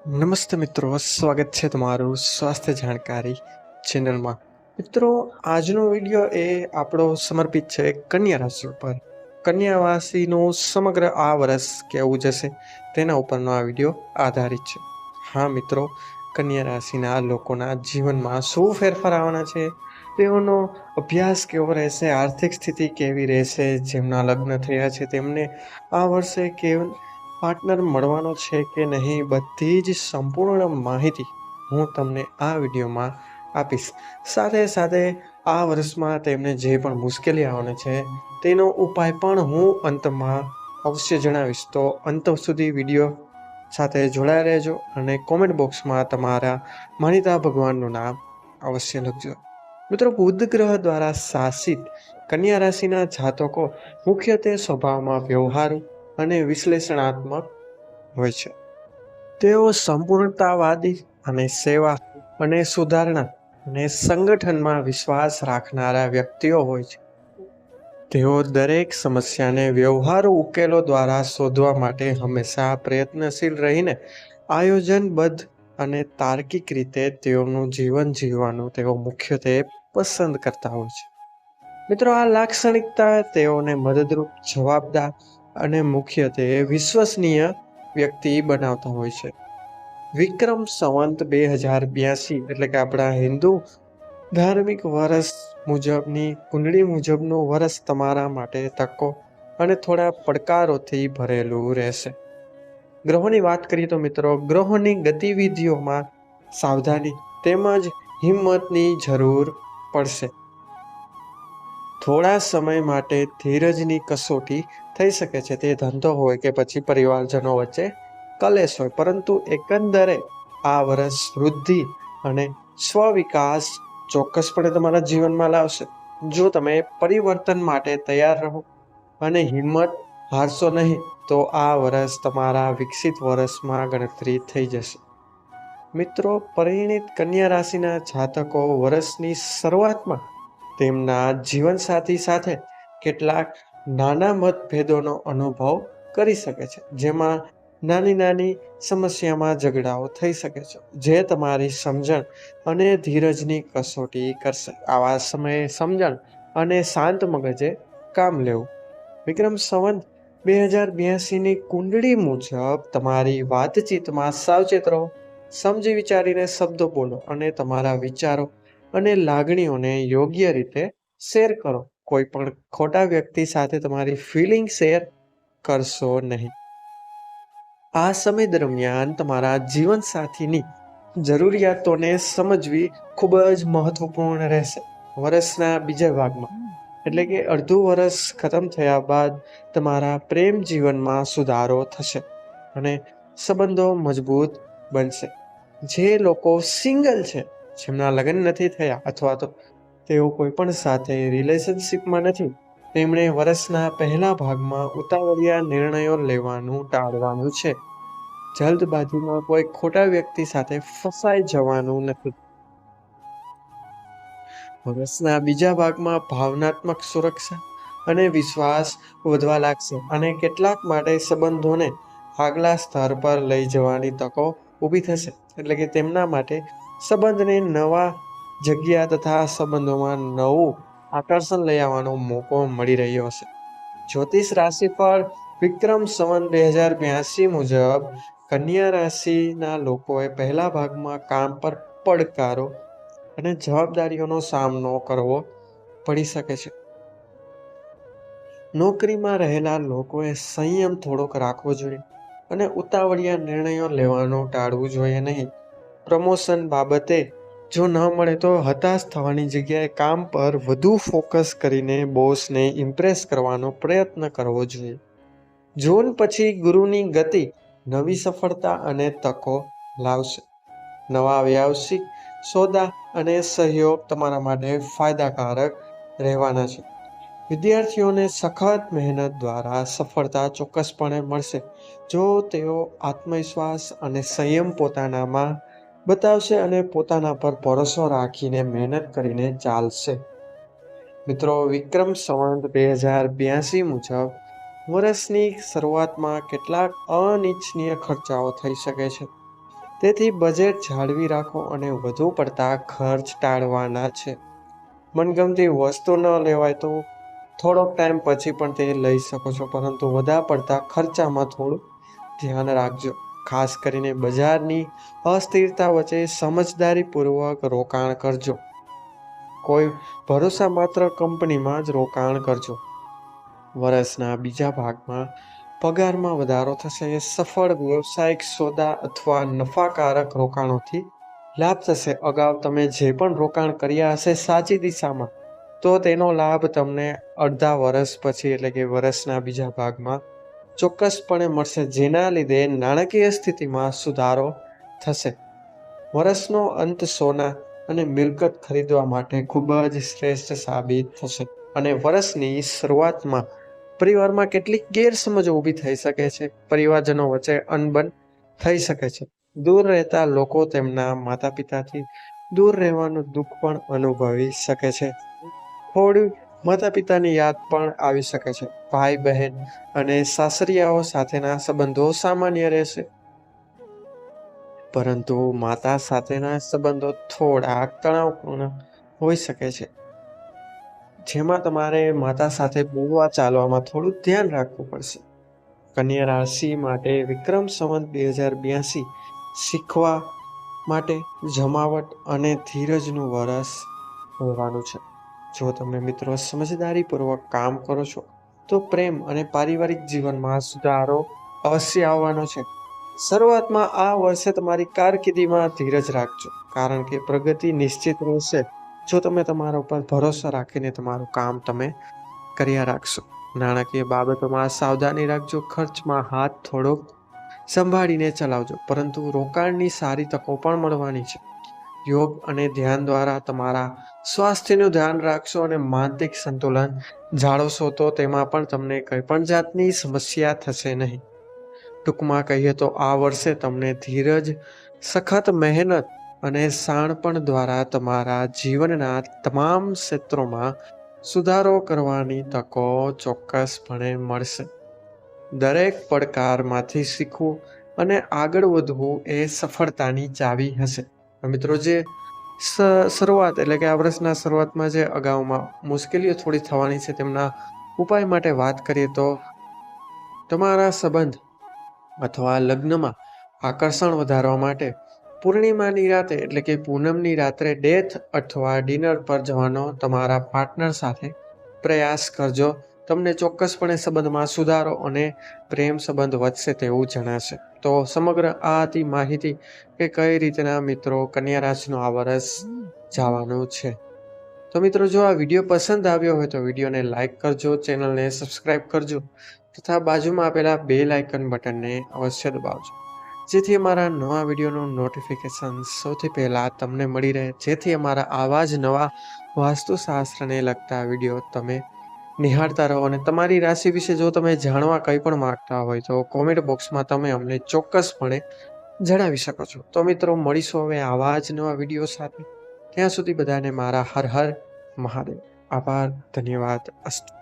નમસ્તે મિત્રો, સ્વાગત છે તમારું સ્વાસ્થ્ય જાણકારી ચેનલમાં. મિત્રો, આજનો વિડીયો એ આપણો સમર્પિત છે કન્યા રાશિ ઉપર. કન્યા રાશિનું સમગ્ર આ વર્ષ કેવું જશે તેના ઉપરનો આ વિડીયો આધારિત છે. હા મિત્રો, કન્યા રાશિના લોકોના જીવનમાં શું ફેરફાર આવવાના છે, તેઓનો અભ્યાસ કેવો રહેશે, આર્થિક સ્થિતિ કેવી રહેશે, જેમના લગ્ન થયા છે તેમને આ વર્ષે કેવું પાર્ટનર મળવાનો છે કે નહીં, બધી જ સંપૂર્ણ માહિતી હું તમને આ વિડીયોમાં આપીશ. સાથે સાથે આ વર્ષમાં તેમને જે પણ મુશ્કેલી આવવાની છે તેનો ઉપાય પણ હું અંતમાં અવશ્ય જણાવીશ. તો અંત સુધી વિડીયો સાથે જોડાયા રહેજો અને કોમેન્ટ બોક્સમાં તમારા માનીતા ભગવાનનું નામ અવશ્ય લખજો. મિત્રો, બુધ ગ્રહ દ્વારા શાસિત કન્યા રાશિના જાતકો મુખ્યત્વે સ્વભાવમાં વ્યવહારુ અને વિશ્લેષણાત્મક હોય છે. તેઓ સંપૂર્ણતાવાદી અને સેવા અને સુધારણા અને સંગઠનમાં વિશ્વાસ રાખનારા વ્યક્તિઓ હોય છે. તેઓ દરેક સમસ્યાને વ્યવહારુ ઉકેલો દ્વારા શોધવા માટે હંમેશા પ્રયત્નશીલ રહીને આયોજનબદ્ધ અને તાર્કિક રીતે તેઓનું જીવન જીવવાનું તેઓ મુખ્યત્વે પસંદ કરતા હોય છે. મિત્રો, આ લાક્ષણિકતા તેઓને મદદરૂપ, જવાબદાર અને મુખ્યત્વે વિશ્વસનીય વ્યક્તિ બનાવતા હોય છે. વિક્રમ સંવંત 2082 એટલે કે આપણા હિન્દુ ધાર્મિક વર્ષ મુજબની કુંડળી મુજબનું વર્ષ તમારા માટે તકો અને થોડા પડકારોથી ભરેલું રહેશે. ગ્રહોની વાત કરીએ તો મિત્રો, ગ્રહોની ગતિવિધિઓમાં સાવધાની તેમજ હિંમતની જરૂર પડશે. થોડા સમય માટે ધીરજની કસોટી થઈ શકે છે. તે ધંધો હોય કે પછી પરિવારજનો વચ્ચે કલેશ હોય, પરંતુ એકંદરે આ વર્ષ વૃદ્ધિ અને સ્વવિકાસ ચોક્કસપણે તમારા જીવનમાં લાવશે. જો તમે પરિવર્તન માટે તૈયાર રહો અને હિંમત હારશો નહીં, તો આ વર્ષ તમારા વિકસિત વર્ષમાં ગણતરી થઈ જશે. મિત્રો, પરિણીત કન્યા રાશિના જાતકો વર્ષની શરૂઆતમાં તેમના જીવનસાથી સાથે કેટલાક નાના મતભેદોનો અનુભવ કરી શકે છે, જેમાં નાની સમસ્યામાં ઝઘડાઓ થઈ શકે છે, જે તમારી સમજણ અને ધીરજની કસોટી કરશે. આવા સમયે સમજણ અને શાંત મગજે કામ લેવું. વિક્રમ સંવંત 2082ની કુંડળી મુજબ તમારી વાતચીતમાં સાવચેત રહો, સમજી વિચારીને શબ્દો બોલો અને તમારા વિચારો અને લાગણીઓને યોગ્ય રીતે શેર કરો. કોઈ પણ ખોટા વ્યક્તિ સાથે તમારી ફિલિંગ શેર કરશો નહીં. આ સમય દરમિયાન તમારા જીવનસાથીની જરૂરિયાતોને સમજવી ખૂબ જ મહત્વપૂર્ણ રહેશે. વર્ષના બીજા ભાગમાં એટલે કે અડધું વર્ષ ખતમ થયા બાદ તમારા પ્રેમ જીવનમાં સુધારો થશે અને સંબંધો મજબૂત બનશે. જે લોકો સિંગલ છે, જેમના લગ્ન નથી થયા અથવા તો તેઓ કોઈ પણ સાથે રિલેશનશિપમાં નથી, તેમણે વર્ષના પહેલા ભાગમાં ઉતાવળિયા નિર્ણયો લેવાનું ટાળવાનું છે. જલ્દબાજીમાં કોઈ ખોટા વ્યક્તિ સાથે ફસાઈ જવાનું નથી. વર્ષના બીજા ભાગમાં ભાવનાત્મક સુરક્ષા અને વિશ્વાસ વધવા લાગશે અને કેટલાક માટે સંબંધોને આગલા સ્તર પર લઈ જવાની તકો ઊભી થશે. એટલે કે તેમના માટે સંબંધને નવા જગ્યા તથા સંબંધોમાં નવું આકર્ષણ લઈ આવવાનો મોકો મળી રહ્યો હશે. જ્યોતિષ રાશિ પર વિક્રમ સંવંત 2082 મુજબ કન્યા રાશિના લોકોએ પહેલા ભાગમાં કામ પર પડકારો અને જવાબદારીઓનો સામનો કરવો પડી શકે છે. નોકરીમાં રહેલા લોકોએ સંયમ થોડોક રાખવો જોઈએ અને ઉતાવળિયા નિર્ણયો લેવાનું ટાળવું જોઈએ નહીં. પ્રમોશન બાબતે જો ન મળે તો હતાશ થવાની જગ્યાએ કામ પર વધુ ફોકસ કરીને બોસને ઇમ્પ્રેસ કરવાનો પ્રયત્ન કરવો જોઈએ. જૂન પછી ગુરુની ગતિ નવી સફળતા અને તકો લાવશે. નવા વ્યાવસાયિક સોદા અને સહયોગ તમારા માટે ફાયદાકારક રહેવાના છે. વિદ્યાર્થીઓને સખત મહેનત દ્વારા સફળતા ચોક્કસપણે મળશે જો તેઓ આત્મવિશ્વાસ અને સંયમ પોતાનામાં બતાવશે અને પોતાના પર ભરોસો રાખીને મહેનત કરીને ચાલશે. મિત્રો, વિક્રમ સંવંત 2082 મુજબ વર્ષની શરૂઆતમાં કેટલાક અનિચ્છનીય ખર્ચાઓ થઈ શકે છે. તેથી બજેટ જાળવી રાખો અને વધુ પડતા ખર્ચ ટાળવાના છે. મનગમતી વસ્તુ ન લેવાય તો થોડોક ટાઈમ પછી પણ તે લઈ શકો છો, પરંતુ વધારે પડતા ખર્ચામાં થોડું ધ્યાન રાખજો. ખાસ કરીને બજારની અસ્થિરતા વચ્ચે સમજદારીપૂર્વક રોકાણ કરજો. કોઈ ભરોસા માત્ર કંપનીમાં જ રોકાણ કરજો. વર્ષના બીજા ભાગમાં પગારમાં વધારો થશે. સફળ વ્યવસાયિક સોદા અથવા નફાકારક રોકાણોથી લાભ થશે. અગાઉ તમે જે પણ રોકાણ કર્યા હશે સાચી દિશામાં, તો તેનો લાભ તમને અડધા વર્ષ પછી એટલે કે વર્ષના બીજા ભાગમાં ચોક્કસપણે મળશે, જેના લીધે નાણાકીય સ્થિતિમાં સુધારો થશે. વર્ષનો અંત સોના અને મિલકત ખરીદવા માટે ખૂબ જ શ્રેષ્ઠ સાબિત થશે. અને વર્ષની શરૂઆતમાં પરિવારમાં કેટલીક ગેરસમજો ઊભી થઈ શકે છે. પરિવારજનો વચ્ચે અનબન થઈ શકે છે. દૂર રહેતા લોકો તેમના માતા પિતાથી દૂર રહેવાનું દુઃખ પણ અનુભવી શકે છે. થોડી માતા પિતાની યાદ પણ આવી શકે છે. ભાઈ બહેન અને સાસરિયાઓ સાથેના સંબંધો સામાન્ય રહેશે, પરંતુ માતા સાથેના સંબંધો થોડા તણાવપૂર્ણ હોઈ શકે છે, જેમાં તમારે માતા સાથે બોલવા ચાલવામાં થોડું ધ્યાન રાખવું પડશે. કન્યા રાશિ માટે વિક્રમ સંવત 2082 શીખવા માટે જમાવટ અને ધીરજનું વરસ હોવાનું છે. જો તમે મિત્રો સમજદારીપૂર્વક કામ કરો છો તો પ્રેમ અને પારિવારિક જીવનમાં સુધારો અવશ્ય આવવાનો છે. શરૂઆતમાં આ વર્ષે તમારી કારકિર્દીમાં ધીરજ રાખજો, કારણ કે પ્રગતિ નિશ્ચિત રહેશે જો તમે તમારા ઉપર ભરોસો રાખીને તમારું કામ તમે કર્યા રાખશો. નાણાકીય બાબતોમાં સાવધાની રાખજો. ખર્ચમાં હાથ થોડો સંભાળીને ચલાવજો, પરંતુ રોકાણની સારી તકો પણ મળવાની છે. યોગ અને ધ્યાન દ્વારા તમારા સ્વાસ્થ્યનું ધ્યાન રાખશો અને માનસિક સંતુલન જાળવશો, તો તેમાં પણ તમને કંઈ પણ જાતની સમસ્યા થશે નહીં. ટૂંકમાં કહીએ તો આ વર્ષે તમને ધીરજ, સખત મહેનત અને શાણપણ દ્વારા તમારા જીવનના તમામ ક્ષેત્રોમાં સુધારો કરવાની તકો ચોક્કસપણે મળશે. દરેક પડકારમાંથી શીખવું અને આગળ વધવું એ સફળતાની ચાવી હશે. મિત્રો, જે શરૂઆત એટલે કે આ વર્ષના શરૂઆતમાં જે અગાઉમાં મુશ્કેલીઓ થોડી થવાની છે, તેમના ઉપાય માટે વાત કરીએ તો તમારા સંબંધ અથવા લગ્નમાં આકર્ષણ વધારવા માટે પૂર્ણિમાની રાતે એટલે કે પૂનમની રાત્રે ડેથ અથવા ડિનર પર જવાનો તમારા પાર્ટનર સાથે પ્રયાસ કરજો. તમને ચોક્કસપણે સંબંધમાં સુધારો અને પ્રેમ સંબંધ વધશે તેવું જણાશે. તો સમગ્ર આ હતી માહિતી કે કઈ રીતના મિત્રો કન્યા રાશિનું આ વર્ષ જવાનું છે. તો મિત્રો, જો આ વિડીયો પસંદ આવ્યો હોય તો વિડીયોને લાઈક કરજો, ચેનલને સબસ્ક્રાઈબ કરજો તથા બાજુમાં આપેલા બેલ આઇકન બટનને અવશ્ય દબાવજો, જેથી અમારા નવા વિડીયોનું નોટિફિકેશન સૌથી પહેલાં તમને મળી રહે, જેથી અમારા આવા જ નવા વાસ્તુશાસ્ત્રને લગતા વિડીયો તમે નિહાળતા રહો. અને તમારી રાશિ વિશે જો તમે જાણવા કંઈ પણ માંગતા હોય તો કોમેન્ટ બોક્સમાં તમે અમને ચોક્કસપણે જણાવી શકો છો. તો મિત્રો, મળીશું હવે આવા જ નવા વિડીયો સાથે. ત્યાં સુધી બધાને મારા હર હર મહાદેવ. આભાર, ધન્યવાદ, અસ્તુ.